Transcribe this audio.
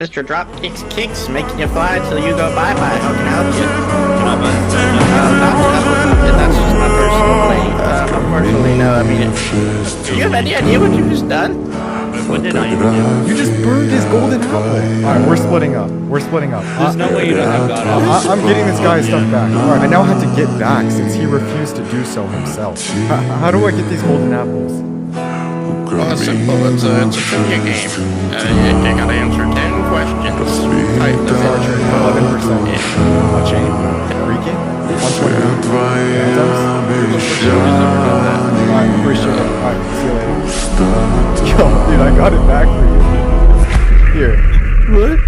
Mr. Dropkick's Kicks making you fly till you go bye-bye. How can I help you? That's just my personal plane. Unfortunately, no. I mean, do you have any idea what you just done? What did I even do? You just burned his golden apple. Alright, we're splitting up. We're splitting up. There's no way you don't have God apples. I'm getting this guy's stuff back. Alright, I now have to get back since he refused to do so himself. How do I get these golden apples? Well, it's simple. It's a trivia game. You gotta answer 10 questions. Type the Archer, 11%. A chain. Freaking. 120. Alright, appreciate it. Alright, see you later. Yo, dude, I got it back for you. Here. What?